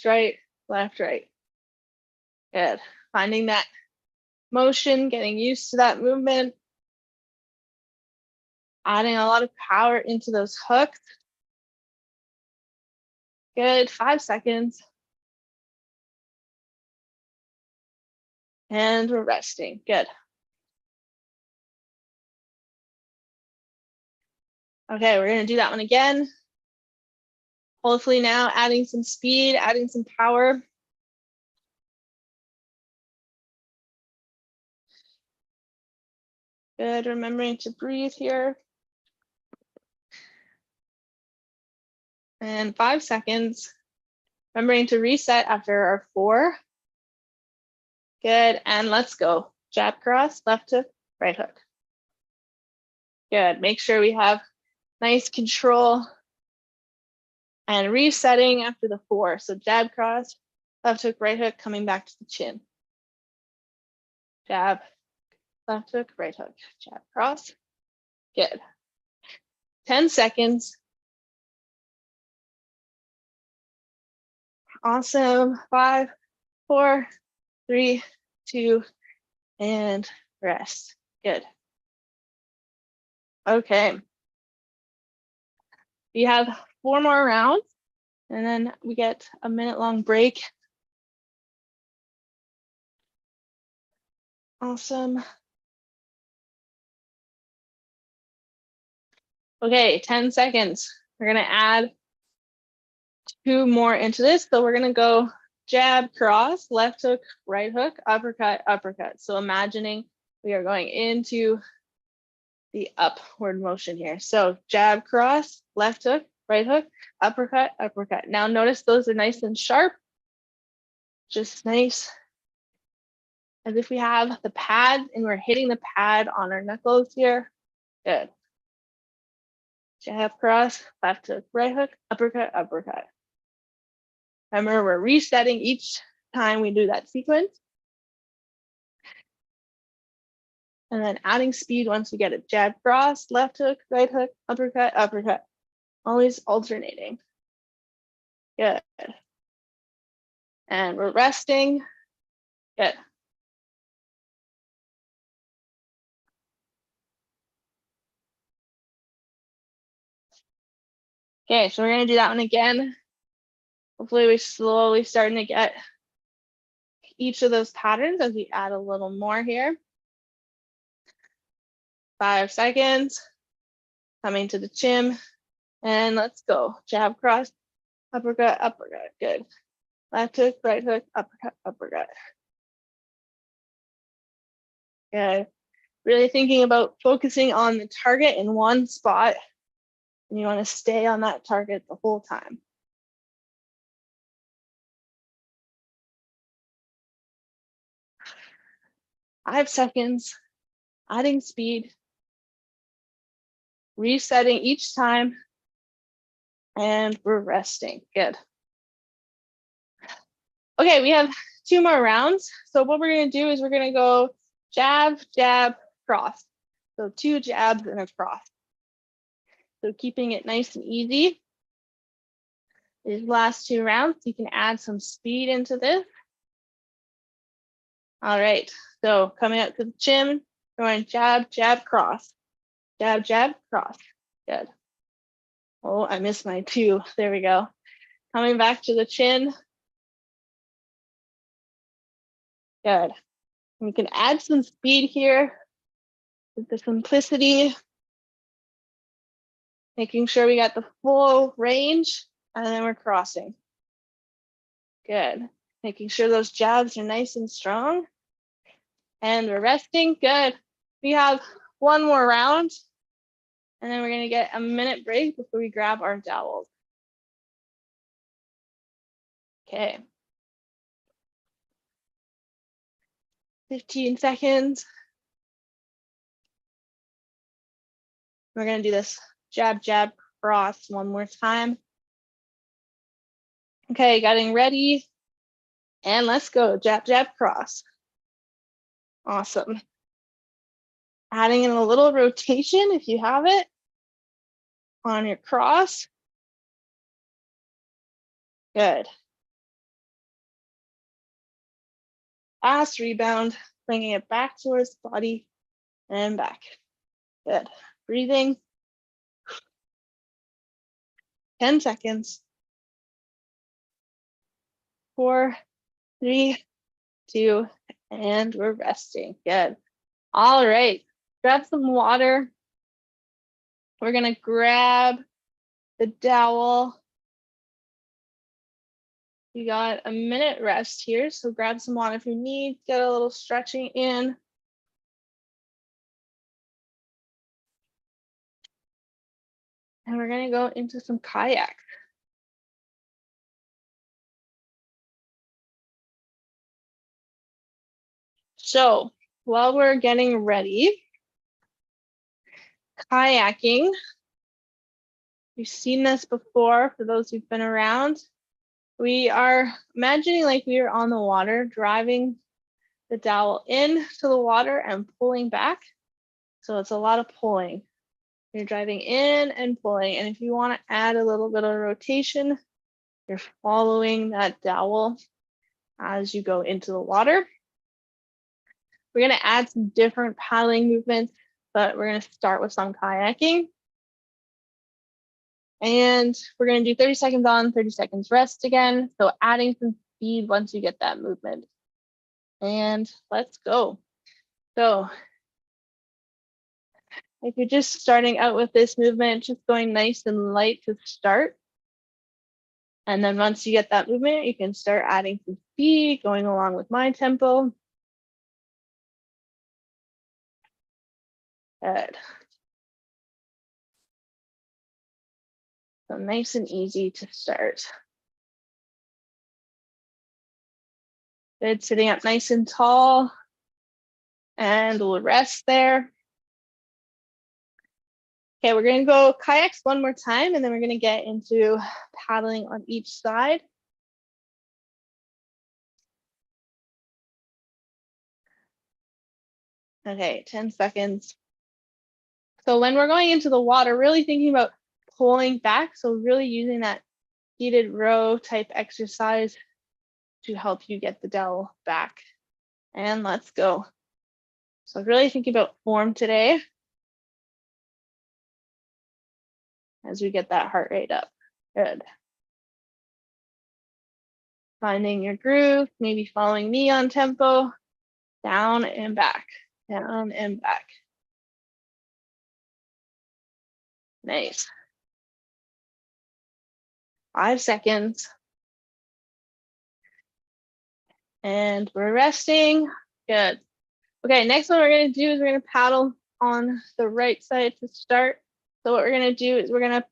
right, left, right. Good. Finding that motion, getting used to that movement. Adding a lot of power into those hooks. Good, 5 seconds. And we're resting, good. Okay, we're gonna do that one again. Hopefully now adding some speed, adding some power. Good, remembering to breathe here. And 5 seconds. Remembering to reset after our 4. Good, and let's go. Jab cross, left hook, right hook. Good, make sure we have nice control. And resetting after the 4. So jab cross, left hook, right hook, coming back to the chin. Jab, left hook, right hook, jab cross. Good. 10 seconds. Awesome. 5, 4, 3, 2, and rest. Good. Okay. We have 4 more rounds, and then we get a minute-long break. Awesome. Okay, 10 seconds. We're gonna add 2 more into this. So we're gonna go jab, cross, left hook, right hook, uppercut, uppercut. So imagining we are going into the upward motion here. So jab, cross, left hook, right hook, uppercut, uppercut. Now notice those are nice and sharp. Just nice as if we have the pad and we're hitting the pad on our knuckles here. Good. Jab, cross, left hook, right hook, uppercut, uppercut. Remember, we're resetting each time we do that sequence. And then adding speed once we get it. Jab, cross, left hook, right hook, uppercut, uppercut. Always alternating. Good. And we're resting. Good. Okay, so we're gonna do that one again. Hopefully we're slowly starting to get each of those patterns as we add a little more here. 5 seconds. Coming to the chin. And let's go. Jab, cross, uppercut, uppercut. Good. Left hook, right hook, uppercut, uppercut. Good. Really thinking about focusing on the target in one spot. And you want to stay on that target the whole time. 5 seconds. Adding speed. Resetting each time. And we're resting. Good. Okay, we have 2 more rounds. So what we're going to do is we're going to go jab, jab, cross. So 2 jabs and a cross. So keeping it nice and easy. These last 2 rounds, you can add some speed into this. All right, so coming up to the chin, going jab, jab, cross. Jab, jab, cross. Good. Oh, I missed my 2. There we go. Coming back to the chin. Good. And we can add some speed here with the simplicity. Making sure we got the full range, and then we're crossing. Good. Making sure those jabs are nice and strong. And we're resting. Good. We have 1 more round. And then we're going to get a minute break before we grab our dowels. Okay. 15 seconds. We're going to do this jab, jab, cross 1 more time. Okay, getting ready. And let's go. Jab, jab, cross. Awesome. Adding in a little rotation if you have it on your cross. Good. fast rebound, bringing it back towards the body and back. Good. Breathing. 10 seconds. 4, 3, 2, and we're resting. Good. All right. Grab some water. We're going to grab the dowel. You got a minute rest here, so grab some water if you need. Get a little stretching in. And we're going to go into some kayak. So while we're getting ready, kayaking, you've seen this before for those who've been around. We are imagining like we are on the water, driving the dowel into the water and pulling back. So it's a lot of pulling. You're driving in and pulling. And if you want to add a little bit of rotation, you're following that dowel as you go into the water. We're going to add some different paddling movements, but we're going to start with some kayaking. And we're going to do 30 seconds on, 30 seconds rest again. So adding some speed once you get that movement. And let's go. So if you're just starting out with this movement, just going nice and light to start. And then once you get that movement, you can start adding some speed, going along with my tempo. Good. So nice and easy to start. Good, sitting up nice and tall. And we'll rest there. Okay, we're gonna go kayaks one more time, and then we're gonna get into paddling on each side. Okay, 10 seconds. So when we're going into the water, really thinking about pulling back. So really using that seated row type exercise to help you get the dowel back. And let's go. So really thinking about form today as we get that heart rate up. Good. Finding your groove, maybe following me on tempo, down and back, down and back. Nice. 5 seconds. And we're resting. Good. Okay, next one we're going to do is we're going to paddle on the right side to start. So what we're going to do is we're going to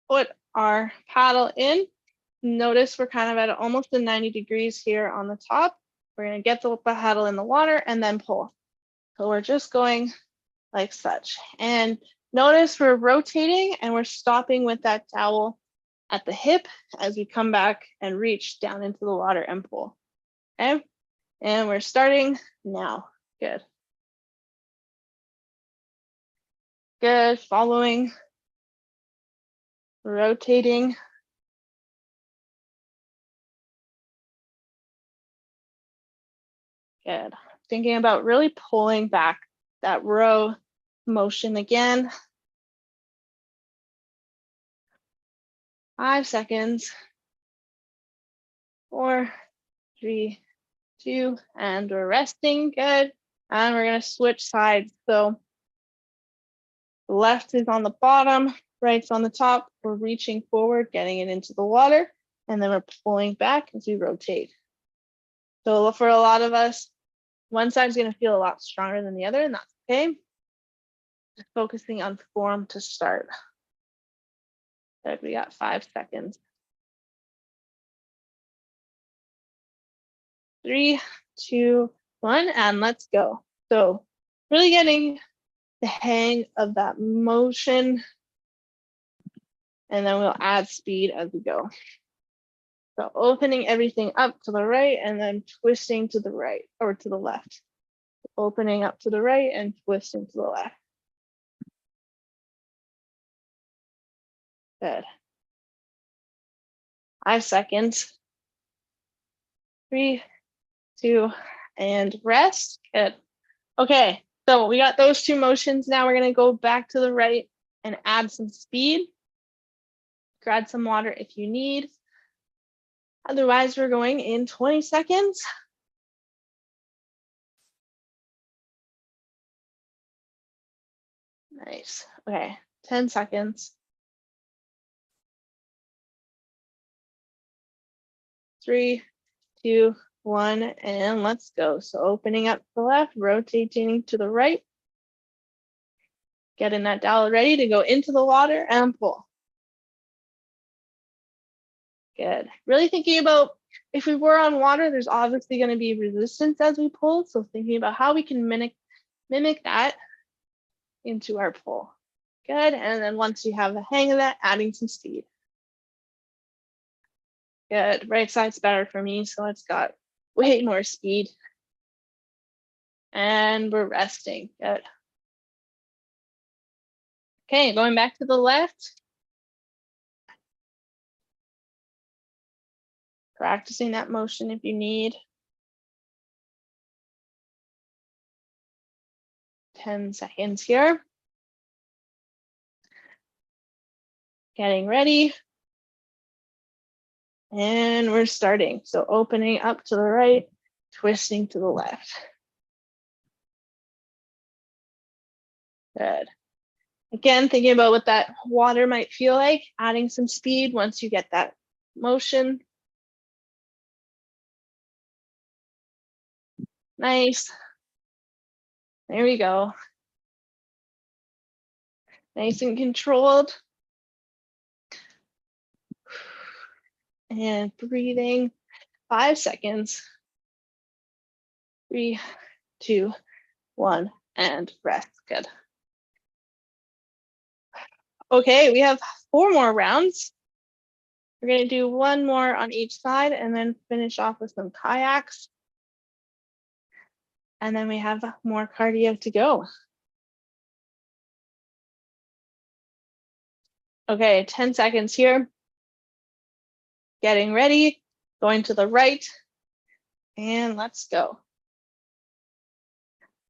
put our paddle in. Notice we're kind of at almost a 90 degrees here on the top. We're going to get the paddle in the water and then pull. So we're just going like such. And notice we're rotating and we're stopping with that towel at the hip as we come back and reach down into the water and pull. Okay, and we're starting now. Good. Good, following, rotating. Good. Thinking about really pulling back that row motion again. 5 seconds. 4, 3, 2, and we're resting. Good. And we're going to switch sides. So the left is on the bottom, right's on the top. We're reaching forward, getting it into the water, and then we're pulling back as we rotate. So for a lot of us, one side's going to feel a lot stronger than the other, and that's okay. Just focusing on form to start. Good, we got 5 seconds. 3, 2, 1, and let's go. So really getting the hang of that motion, and then we'll add speed as we go. So opening everything up to the right and then twisting to the right or to the left. Opening up to the right and twisting to the left. Good. 5 seconds. 3, 2, and rest. Good. Okay, so we got those two motions. Now we're gonna go back to the right and add some speed. Grab some water if you need. Otherwise, we're going in 20 seconds. Nice. Okay, 10 seconds. 3, 2, 1, and let's go. So opening up to the left, rotating to the right. Getting that dowel ready to go into the water and pull. Good. Really thinking about if we were on water, there's obviously going to be resistance as we pull. So thinking about how we can mimic that into our pull. Good. And then once you have the hang of that, adding some speed. Good. Right side's better for me, so it's got way more speed. And we're resting. Good. Okay, going back to the left. Practicing that motion if you need. 10 seconds here. Getting ready. And we're starting. So opening up to the right, twisting to the left. Good. Again, thinking about what that water might feel like, adding some speed once you get that motion. Nice. There we go. Nice and controlled. And breathing. 5 seconds. 3, 2, 1, and rest. Good. Okay, we have 4 more rounds. We're going to do 1 more on each side and then finish off with some kayaks. And then we have more cardio to go. Okay, 10 seconds here. Getting ready, going to the right, and let's go.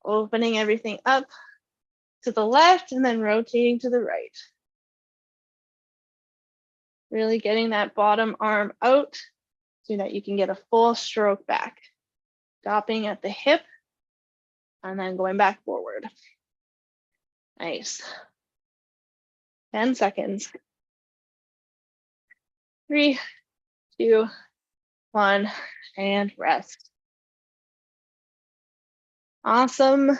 Opening everything up to the left and then rotating to the right. Really getting that bottom arm out so that you can get a full stroke back. Stopping at the hip and then going back forward. Nice. 10 seconds. 3, 2, 1, and rest. Awesome.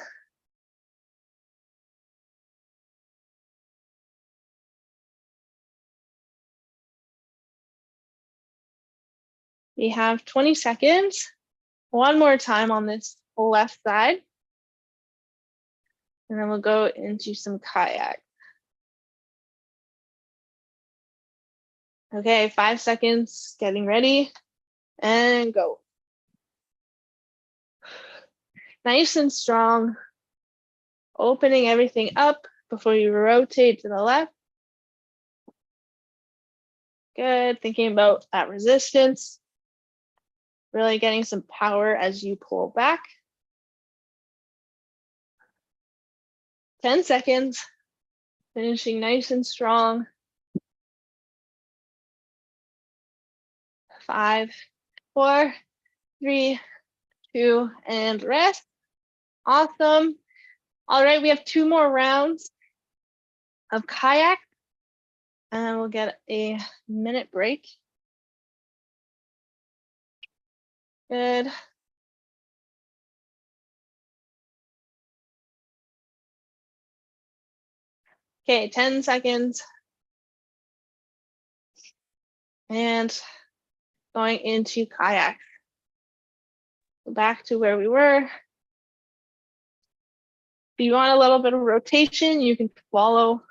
We have 20 seconds. 1 more time on this left side. And then we'll go into some kayak. Okay, 5 seconds, getting ready, and go. Nice and strong. Opening everything up before you rotate to the left. Good, thinking about that resistance. Really getting some power as you pull back. 10 seconds, finishing nice and strong. 5, 4, 3, 2, and rest. Awesome. All right, we have 2 more rounds of kayak, and we'll get a minute break. Good. Okay, 10 seconds. And going into kayak. Back to where we were. If you want a little bit of rotation, you can follow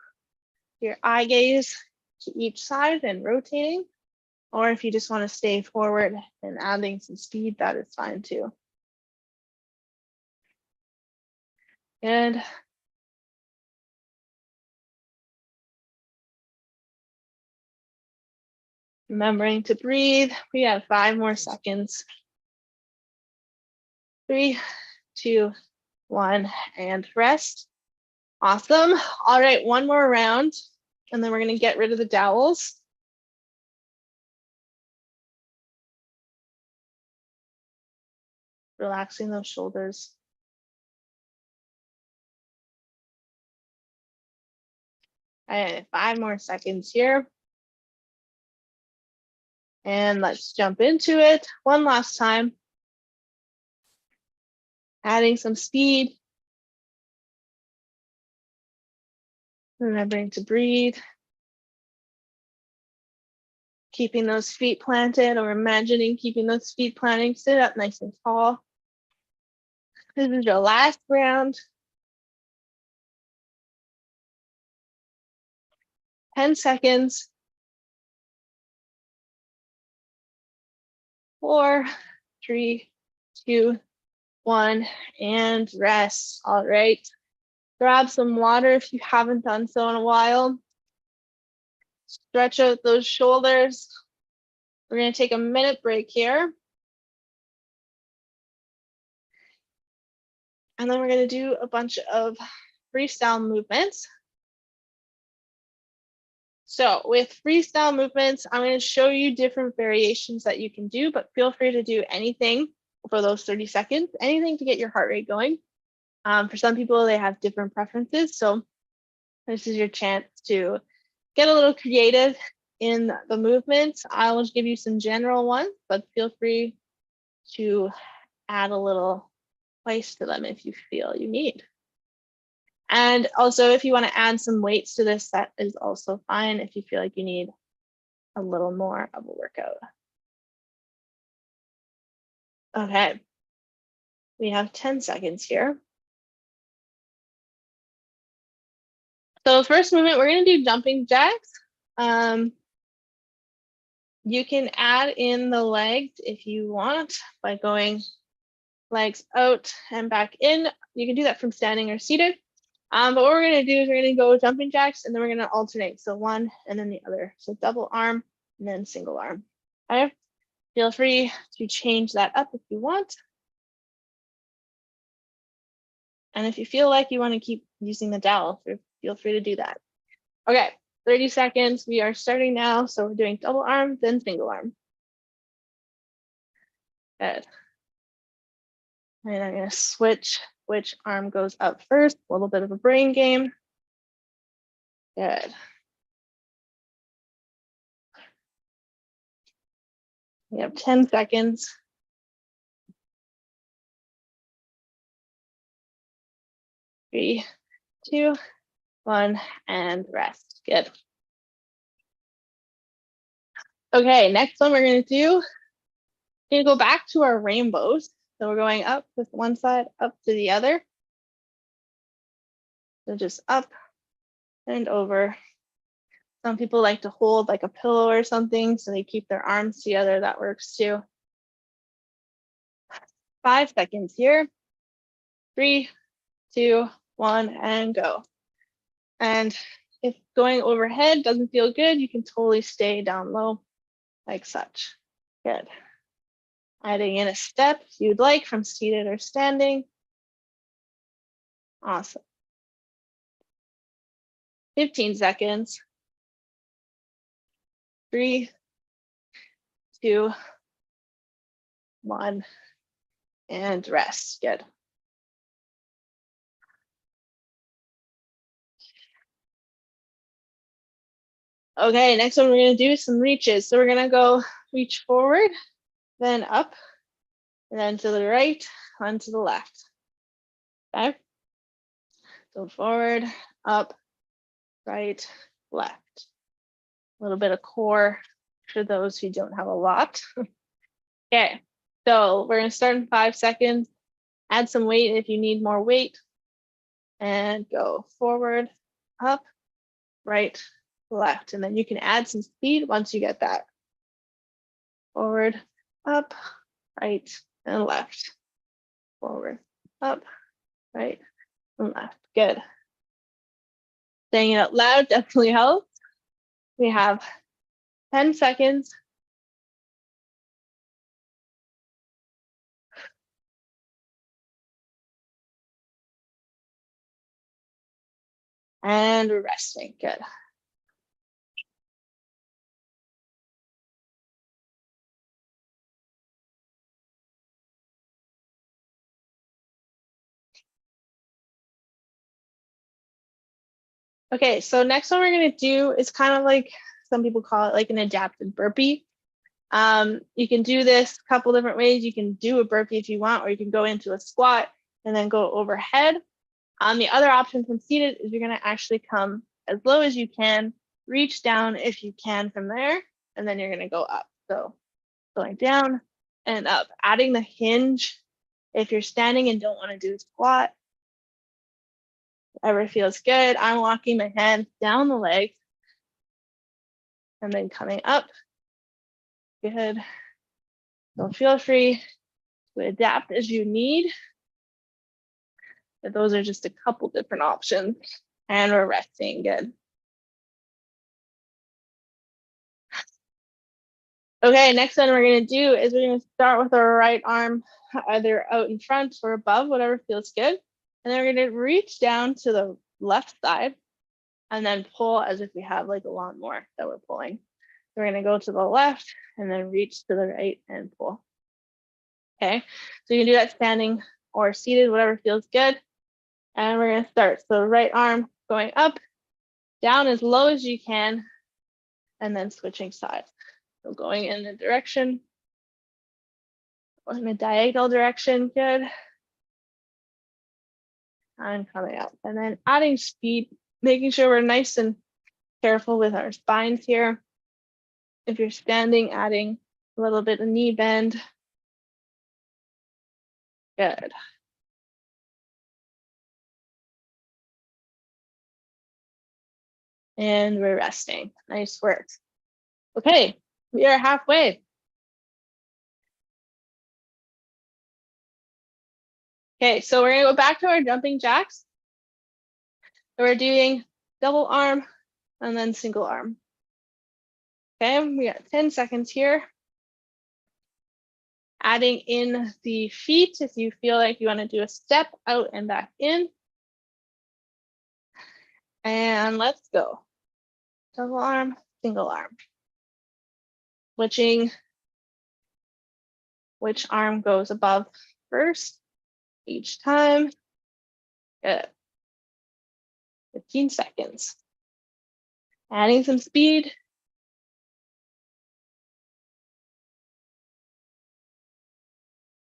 your eye gaze to each side and rotating. Or if you just want to stay forward and adding some speed, that is fine too. Good. Remembering to breathe. We have 5 more seconds. 3, 2, 1, and rest. Awesome. All right, one more round, and then we're going to get rid of the dowels. Relaxing those shoulders. All right, 5 more seconds here. And let's jump into it one last time. Adding some speed. Remembering to breathe. Keeping those feet planted, or imagining keeping those feet planted. Sit up nice and tall. This is your last round. 10 seconds. 4, 3, 2, 1, and rest. All right. Grab some water if you haven't done so in a while. Stretch out those shoulders. We're going to take a minute break here. And then we're going to do a bunch of freestyle movements. So with freestyle movements, I'm going to show you different variations that you can do, but feel free to do anything for those 30 seconds, anything to get your heart rate going. For some people, they have different preferences. So this is your chance to get a little creative in the movements. I will give you some general ones, but feel free to add a little place to them if you feel you need. And also, if you want to add some weights to this, that is also fine if you feel like you need a little more of a workout. Okay, we have 10 seconds here. So first movement, we're going to do jumping jacks. You can add in the legs if you want by going legs out and back in. You can do that from standing or seated. But what we're going to do is we're going to go jumping jacks, and then we're going to alternate. So one and then the other. So double arm and then single arm. Okay. Feel free to change that up if you want. And if you feel like you want to keep using the dowel, feel free to do that. Okay, 30 seconds. We are starting now. So we're doing double arm, then single arm. Good. And I'm going to switch which arm goes up first. A little bit of a brain game. Good. We have 10 seconds. 3, 2, 1, and rest. Good. Okay, next one we're going to do, we're going to go back to our rainbows. So we're going up with one side, up to the other. So just up and over. Some people like to hold like a pillow or something, so they keep their arms together. That works too. 5 seconds here. 3, 2, 1, and go. And if going overhead doesn't feel good, you can totally stay down low like such. Good. Adding in a step if you'd like from seated or standing. Awesome. 15 seconds. 3, 2, 1, and rest. Good. Okay, next one we're going to do some reaches. So we're going to go reach forward, then up, and then to the right, and to the left. Okay. So forward, up, right, left. A little bit of core for those who don't have a lot. Okay, so we're going to start in 5 seconds. Add some weight if you need more weight. And go forward, up, right, left. And then you can add some speed once you get that. Forward, up, right, and left. Forward, up, right, and left. Good. Saying it out loud definitely helps. We have 10 seconds. And resting, good. Okay, so next one we're gonna do is kind of like, some people call it like an adapted burpee. You can do this a couple different ways. You can do a burpee if you want, or you can go into a squat and then go overhead. The other option from seated is you're gonna actually come as low as you can, reach down if you can from there, and then you're gonna go up. So going down and up, adding the hinge if you're standing and don't want to do a squat. Whatever feels good. I'm walking my hand down the leg and then coming up. Good. So feel free to adapt as you need. But those are just a couple different options. And we're resting, good. Okay, next one we're gonna do is we're gonna start with our right arm either out in front or above, whatever feels good. And then we're gonna reach down to the left side and then pull as if we have like a lawnmower that we're pulling. We're gonna go to the left and then reach to the right and pull. Okay, so you can do that standing or seated, whatever feels good. And we're gonna start. So right arm going up, down as low as you can, and then switching sides. So going in a direction, or in a diagonal direction, good. And coming up. And then adding speed, making sure we're nice and careful with our spines here. If you're standing, adding a little bit of knee bend. Good. And we're resting. Nice work. Okay, we are halfway. Okay, so we're gonna go back to our jumping jacks. So we're doing double arm and then single arm. Okay, we got 10 seconds here. Adding in the feet if you feel like you want to do a step out and back in. And let's go. Double arm, single arm. Switching which arm goes above first each time. Good. 15 seconds. Adding some speed.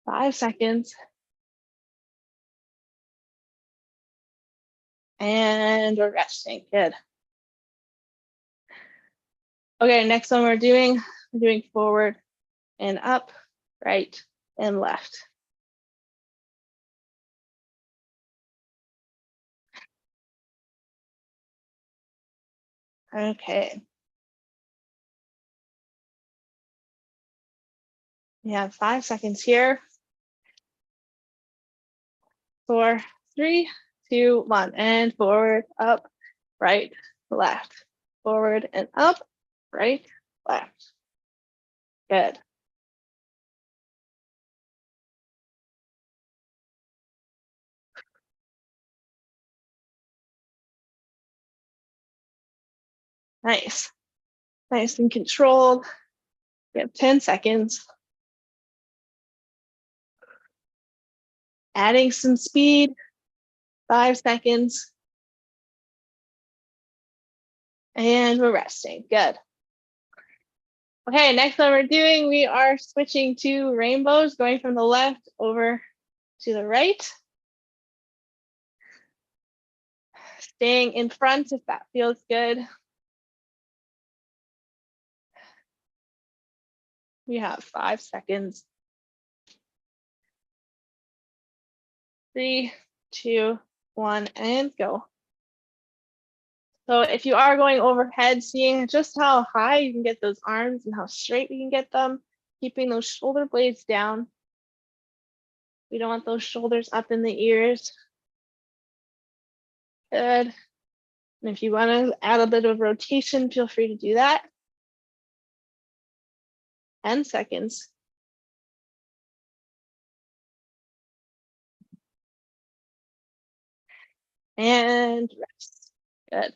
Five seconds. And we're resting. Good. Okay, next one we're doing forward and up, right and left. Okay. We have 5 seconds here. 4, 3, 2, 1, and forward, up, right, left, forward and up, right, left. Good. Nice. Nice and controlled. We have 10 seconds. Adding some speed. 5 seconds. And we're resting. Good. Okay, next one we're doing, we are switching to rainbows, going from the left over to the right. Staying in front if that feels good. We have 5 seconds. 3, 2, 1, and go. So if you are going overhead, seeing just how high you can get those arms and how straight we can get them, keeping those shoulder blades down. We don't want those shoulders up in the ears. Good. And if you want to add a bit of rotation, feel free to do that. 10 seconds. And rest. Good.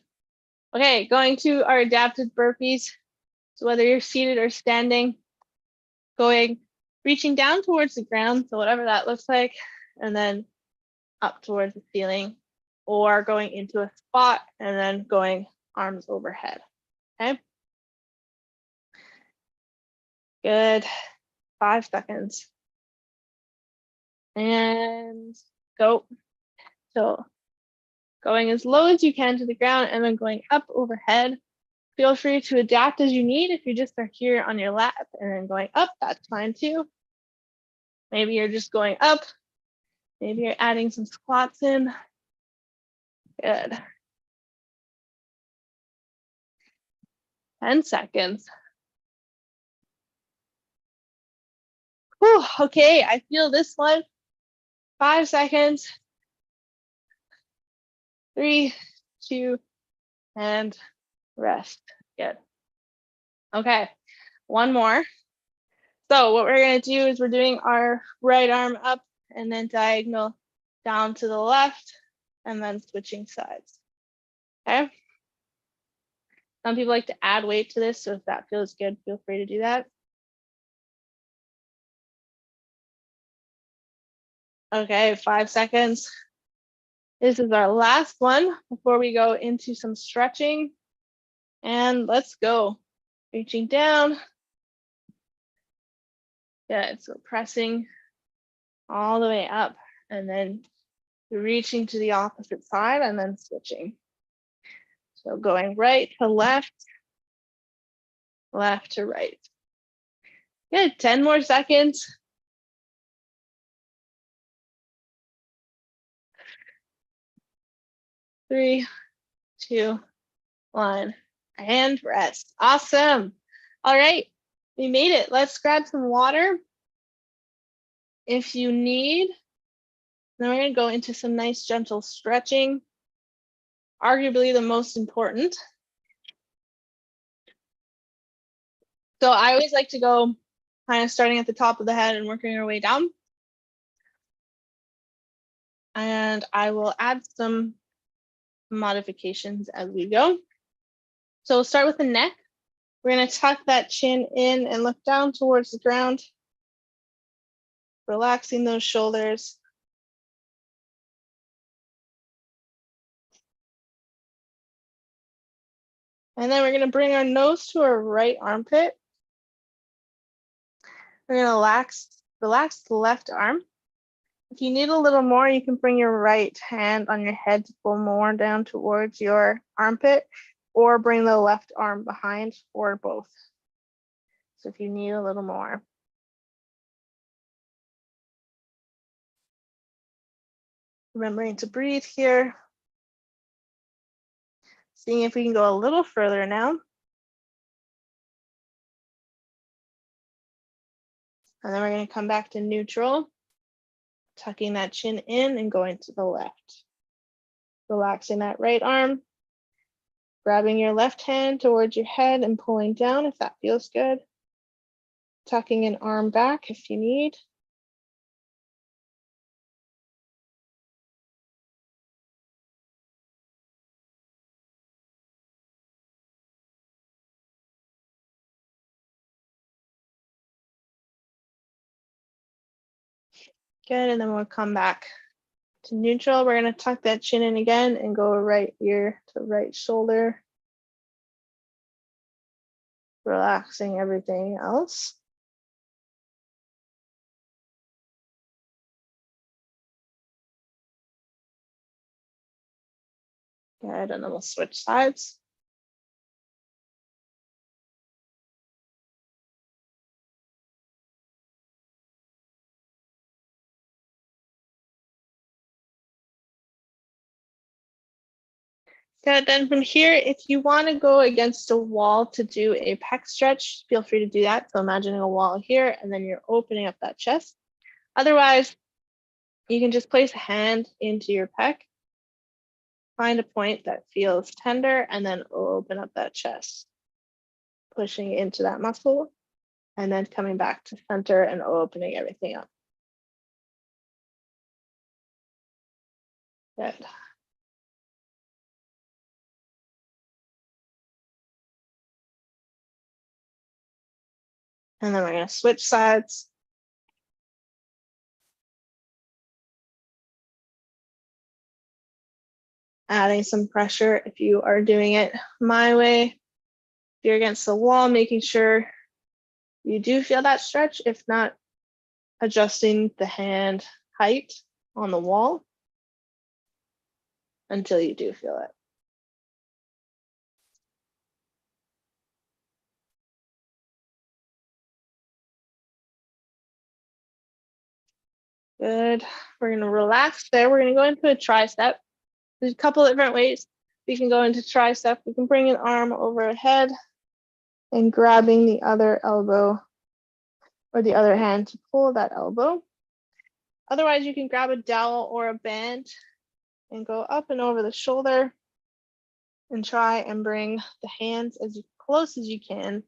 Okay, going to our adapted burpees. So whether you're seated or standing, reaching down towards the ground, so whatever that looks like, and then up towards the ceiling, or going into a spot and then going arms overhead. Okay. Good. 5 seconds. And go. So going as low as you can to the ground and then going up overhead. Feel free to adapt as you need. If you just are here on your lap and then going up, that's fine too. Maybe you're just going up. Maybe you're adding some squats in. Good. 10 seconds. Whew, okay, I feel this one. 5 seconds. 3, 2, and rest. Good. Okay, one more. So what we're going to do is we're doing our right arm up and then diagonal down to the left and then switching sides. Okay. Some people like to add weight to this, so if that feels good, feel free to do that. Okay, 5 seconds. This is our last one before we go into some stretching. And let's go. Reaching down. Good, so pressing all the way up and then reaching to the opposite side and then switching. So going right to left, left to right. Good, 10 more seconds. 3, 2, 1, and rest. Awesome. All right, we made it. Let's grab some water if you need. Then we're gonna go into some nice gentle stretching, arguably the most important. So I always like to go kind of starting at the top of the head and working our way down. And I will add some modifications as we go. So we'll start with the neck. We're going to tuck that chin in and look down towards the ground, relaxing those shoulders. And then we're going to bring our nose to our right armpit. We're going to relax the left arm. If you need a little more, you can bring your right hand on your head to pull more down towards your armpit, or bring the left arm behind, or both. So if you need a little more. Remembering to breathe here. Seeing if we can go a little further now. And then we're going to come back to neutral, tucking that chin in and going to the left. Relaxing that right arm, grabbing your left hand towards your head and pulling down if that feels good. Tucking an arm back if you need. Good, and then we'll come back to neutral. We're going to tuck that chin in again and go right ear to right shoulder. Relaxing everything else. Good, and then we'll switch sides. Good, then from here, if you want to go against a wall to do a pec stretch, feel free to do that. So imagining a wall here, and then you're opening up that chest. Otherwise, you can just place a hand into your pec, find a point that feels tender, and then open up that chest, pushing into that muscle, and then coming back to center and opening everything up. Good. And then we're going to switch sides. Adding some pressure if you are doing it my way. If you're against the wall, making sure you do feel that stretch. If not, adjusting the hand height on the wall until you do feel it. Good. We're going to relax there. We're going to go into a tricep. There's a couple of different ways we can go into tricep. We can bring an arm overhead and grabbing the other elbow or the other hand to pull that elbow. Otherwise, you can grab a dowel or a band and go up and over the shoulder and try and bring the hands as close as you can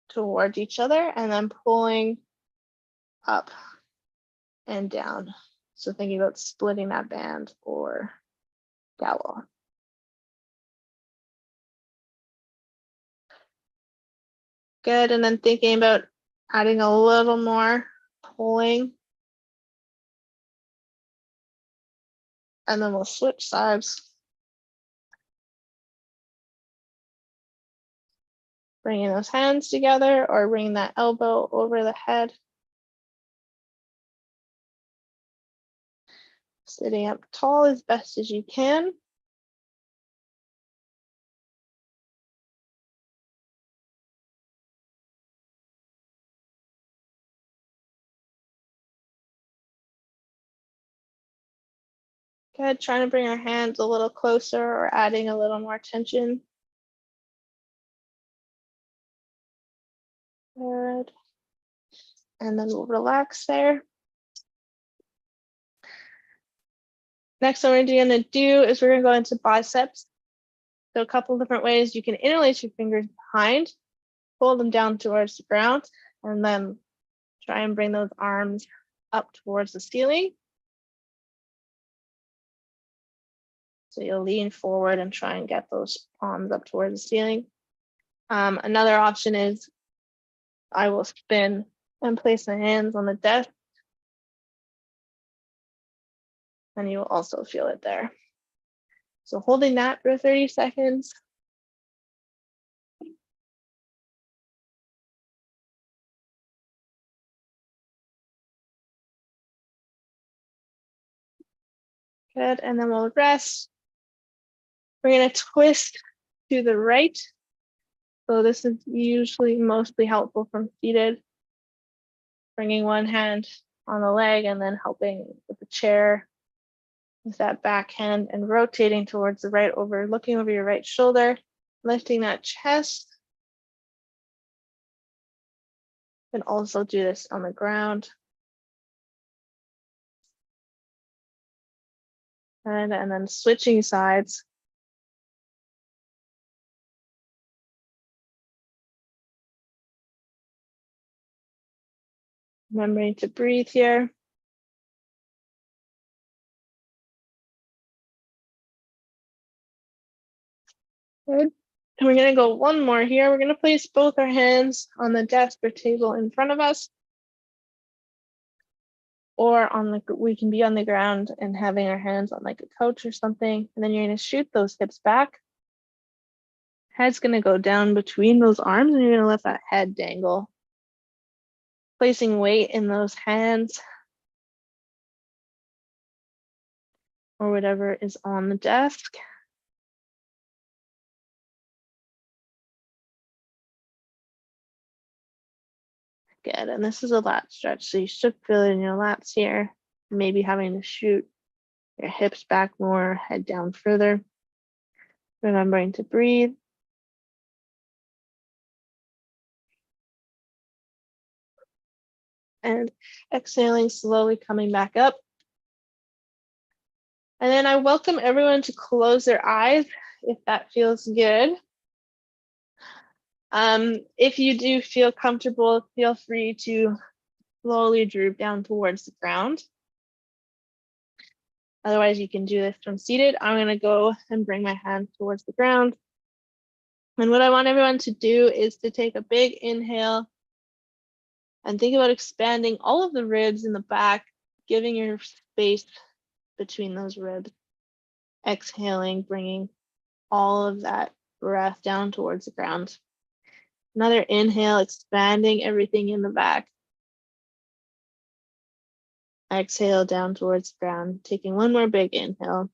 towards each other and then pulling up and down. So thinking about splitting that band or dowel. Good, and then thinking about adding a little more pulling. And then we'll switch sides. Bringing those hands together or bringing that elbow over the head. Sitting up tall as best as you can. Good, trying to bring our hands a little closer or adding a little more tension. Good. And then we'll relax there. Next one we're going to do is we're going to go into biceps. So a couple of different ways. You can interlace your fingers behind, pull them down towards the ground, and then try and bring those arms up towards the ceiling. So you'll lean forward and try and get those palms up towards the ceiling. Another option is I will spin and place my hands on the desk. And you will also feel it there. So holding that for 30 seconds. Good, and then we'll rest. We're going to twist to the right. So this is usually mostly helpful from seated. Bringing one hand on the leg and then helping with the chair with that back hand and rotating towards the right, looking over your right shoulder, lifting that chest. And also do this on the ground. And then switching sides. Remembering to breathe here. Good. And we're going to go one more here. We're going to place both our hands on the desk or table in front of us. Or we can be on the ground and having our hands on like a couch or something. And then you're going to shoot those hips back. Head's going to go down between those arms and you're going to let that head dangle. Placing weight in those hands or whatever is on the desk. Good, and this is a lat stretch, so you should feel it in your lats here. Maybe having to shoot your hips back more, head down further. Remembering to breathe. And exhaling, slowly coming back up. And then I welcome everyone to close their eyes if that feels good. If you do feel comfortable, feel free to slowly droop down towards the ground. Otherwise, you can do this from seated. I'm going to go and bring my hands towards the ground. And what I want everyone to do is to take a big inhale And think about expanding all of the ribs in the back, giving your space between those ribs. Exhaling, bringing all of that breath down towards the ground. Another inhale, expanding everything in the back. Exhale down towards the ground, taking one more big inhale.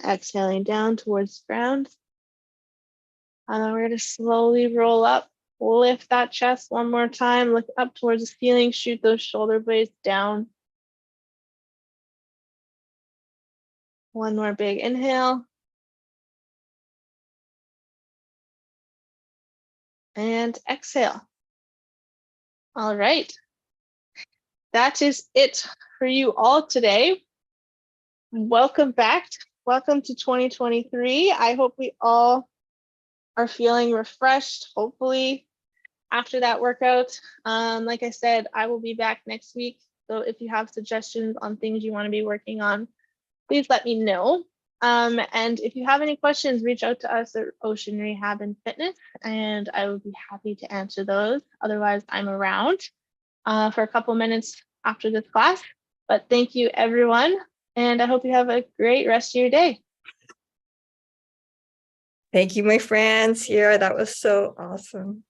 Exhaling down towards the ground. And then we're going to slowly roll up. Lift that chest one more time. Look up towards the ceiling. Shoot those shoulder blades down. One more big inhale. And exhale. All right. That is it for you all today. Welcome back. Welcome to 2023. I hope we all are feeling refreshed, hopefully, after that workout. Like I said, I will be back next week. So if you have suggestions on things you want to be working on, please let me know. And if you have any questions, reach out to us at Ocean Rehab and Fitness, and I will be happy to answer those. Otherwise, I'm around for a couple minutes after this class. But thank you, everyone, and I hope you have a great rest of your day. Thank you, my friends. Sierra, that was so awesome.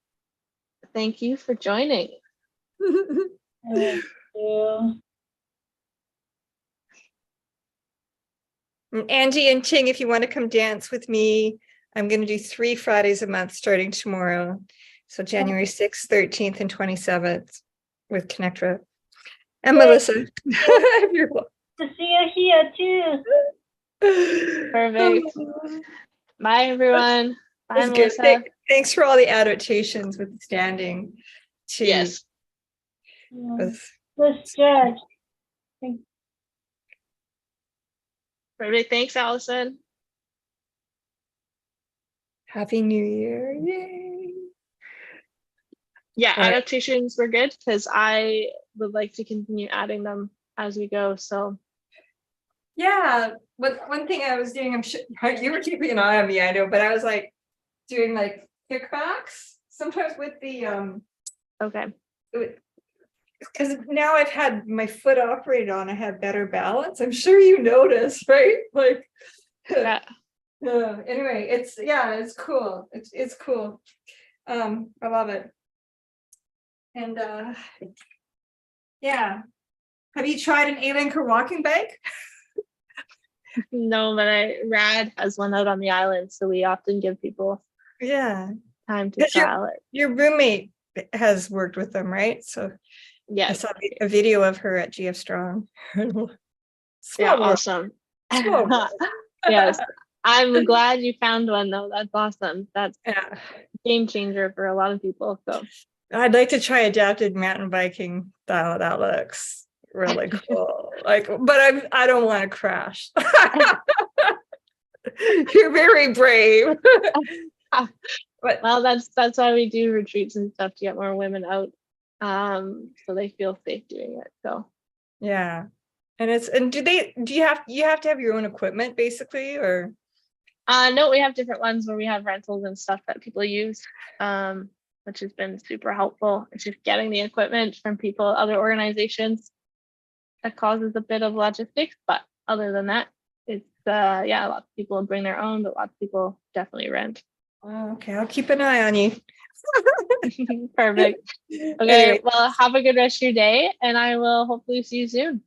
Thank you for joining. Thank you. And Angie and Ching, if you want to come dance with me, I'm going to do 3 Fridays a month starting tomorrow. So January 6th, 13th, and 27th with ConnecTogether. And Yay. Melissa, you're welcome. To see you here too. Perfect. Bye, everyone. Bye, That's good. Melissa. Thanks for all the adaptations with standing. Too. Yes. Let's stretch. Perfect. Thanks, Allison. Happy New Year. Yay. Yeah, All right. adaptations were good because I would like to continue adding them as we go. So Yeah, but one thing I was doing, I'm sure you were keeping an eye on me, I know, but I was like doing like kickbacks sometimes with the okay. Because now I've had my foot operated on, I have better balance. I'm sure you noticed, right? Like Yeah. Anyway, it's cool. It's cool. I love it. And yeah. Have you tried an A-Linker walking bike? No, but Rad has one out on the island, so we often give people time to trial it. Your roommate has worked with them, right? So yeah, I saw a video of her at GF Strong. Yeah, awesome. Yes, I'm glad you found one though. That's awesome. That's a game changer for a lot of people. So I'd like to try adapted mountain biking style. That looks really cool. But I don't want to crash. You're very brave. But well, that's why we do retreats and stuff to get more women out, so they feel safe doing it. So yeah, and do you have to have your own equipment basically, or? No, we have different ones where we have rentals and stuff that people use, which has been super helpful. It's just getting the equipment from people, other organizations, that causes a bit of logistics. But other than that, it's yeah, lots of people bring their own, but lots of people definitely rent. Oh, okay, I'll keep an eye on you. Perfect. Okay, anyway. Well, have a good rest of your day, and I will hopefully see you soon.